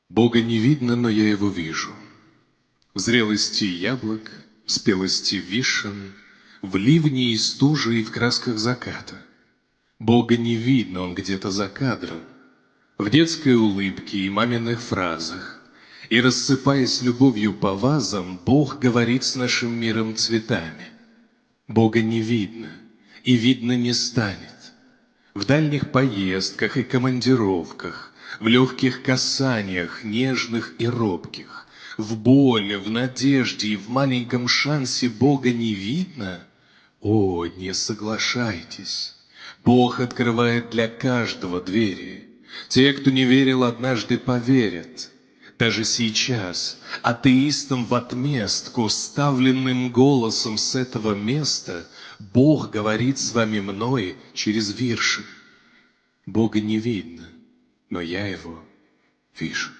Бога не видно, но я его вижу. В зрелости яблок, в спелости вишен, в ливне и стуже и в красках заката. Бога не видно, он где-то за кадром, в детской улыбке и маминых фразах. И, рассыпаясь любовью по вазам, Бог говорит с нашим миром цветами. Бога не видно, и видно не станет. В дальних поездках и командировках, в легких касаниях, нежных и робких, в боли, в надежде и в маленьком шансе Бога не видно? О, не соглашайтесь! Бог открывает для каждого двери. Те, кто не верил, однажды поверят. Даже сейчас, атеистам в отместку, ставленным голосом с этого места, Бог говорит с вами мной через вирши. Бога не видно, но я его вижу.